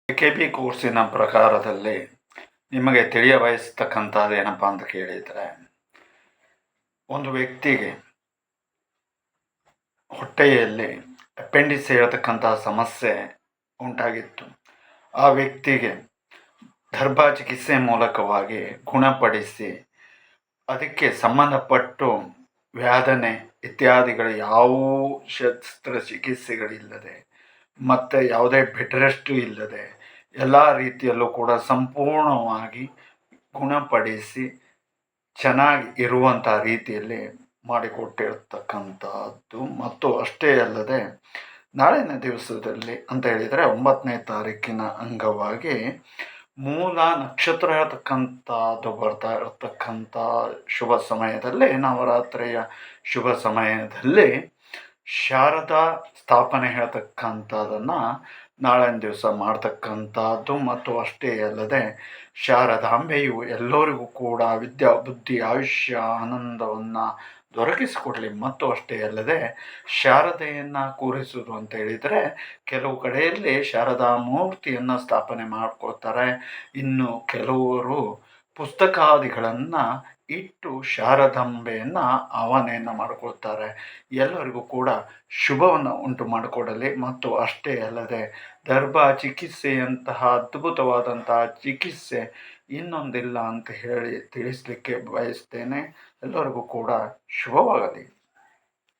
AKP ಕೋರ್ಸಿನ ಪ್ರಕಾರದಲ್ಲಿ ನಿಮಗೆ ತಿಳಿಯ ಬಯಸ್ತಕ್ಕಂಥದ್ದು ಏನಪ್ಪ ಅಂತ ಕೇಳಿದರೆ, ಒಂದು ವ್ಯಕ್ತಿಗೆ ಹೊಟ್ಟೆಯಲ್ಲಿ ಅಪೆಂಡಿಕ್ಸ್ ಹೇಳ್ತಕ್ಕಂತಹ ಸಮಸ್ಯೆ ಉಂಟಾಗಿತ್ತು. ಆ ವ್ಯಕ್ತಿಗೆ ಗರ್ಭ ಚಿಕಿತ್ಸೆ ಮೂಲಕವಾಗಿ ಗುಣಪಡಿಸಿ ಅದಕ್ಕೆ ಸಂಬಂಧಪಟ್ಟು ವ್ಯಾಧನೆ ಇತ್ಯಾದಿಗಳು ಯಾವುವು ಶಸ್ತ್ರಚಿಕಿತ್ಸೆಗಳಿಲ್ಲದೆ ಮತ್ತು ಯಾವುದೇ ಬೆಡ್ ರೆಸ್ಟು ಇಲ್ಲದೆ ಎಲ್ಲ ರೀತಿಯಲ್ಲೂ ಕೂಡ ಸಂಪೂರ್ಣವಾಗಿ ಗುಣಪಡಿಸಿ ಚೆನ್ನಾಗಿ ಇರುವಂಥ ರೀತಿಯಲ್ಲಿ ಮಾಡಿಕೊಟ್ಟಿರ್ತಕ್ಕಂಥದ್ದು. ಮತ್ತು ಅಷ್ಟೇ ಅಲ್ಲದೆ ನಾಳಿನ ದಿವಸದಲ್ಲಿ ಅಂತ ಹೇಳಿದರೆ 9ನೇ ತಾರೀಕಿನ ಅಂಗವಾಗಿ ಮೂಲ ನಕ್ಷತ್ರ ಹೇಳ್ತಕ್ಕಂಥದ್ದು ಬರ್ತಾ ಇರತಕ್ಕಂಥ ಶುಭ ಸಮಯದಲ್ಲಿ, ನವರಾತ್ರಿಯ ಶುಭ ಸಮಯದಲ್ಲಿ ಶಾರದಾ ಸ್ಥಾಪನೆ ಹೇಳ್ತಕ್ಕಂಥದ್ದನ್ನು ನಾಳಿನ ದಿವಸ ಮಾಡ್ತಕ್ಕಂಥದ್ದು. ಮತ್ತು ಅಷ್ಟೇ ಅಲ್ಲದೆ ಶಾರದಾಂಬೆಯು ಎಲ್ಲರಿಗೂ ಕೂಡ ವಿದ್ಯಾ ಬುದ್ಧಿ ಆಯುಷ್ಯ ಆನಂದವನ್ನು ದೊರಕಿಸಿಕೊಡಲಿ. ಮತ್ತು ಅಷ್ಟೇ ಅಲ್ಲದೆ ಶಾರದೆಯನ್ನು ಕೂರಿಸುವುದು ಅಂತ ಹೇಳಿದರೆ, ಕೆಲವು ಕಡೆಯಲ್ಲಿ ಶಾರದಾ ಮೂರ್ತಿಯನ್ನು ಸ್ಥಾಪನೆ ಮಾಡ್ಕೊಳ್ತಾರೆ. ಇನ್ನು ಕೆಲವರು ಪುಸ್ತಕಾದಿಗಳನ್ನು ಇಟ್ಟು ಶಾರದಾಂಬೆಯನ್ನು ಆವಾಹನೆಯನ್ನು ಮಾಡಿಕೊಳ್ತಾರೆ. ಎಲ್ಲರಿಗೂ ಕೂಡ ಶುಭವನ್ನು ಉಂಟು ಮಾಡಿಕೊಡಲಿ. ಮತ್ತು ಅಷ್ಟೇ ಅಲ್ಲದೆ ಗರ್ಭ ಚಿಕಿತ್ಸೆಯಂತಹ ಅದ್ಭುತವಾದಂತಹ ಚಿಕಿತ್ಸೆ ಇನ್ನೊಂದಿಲ್ಲ ಅಂತ ಹೇಳಿ ತಿಳಿಸಲಿಕ್ಕೆ ಬಯಸ್ತೇನೆ. ಎಲ್ಲರಿಗೂ ಕೂಡ ಶುಭವಾಗಲಿ.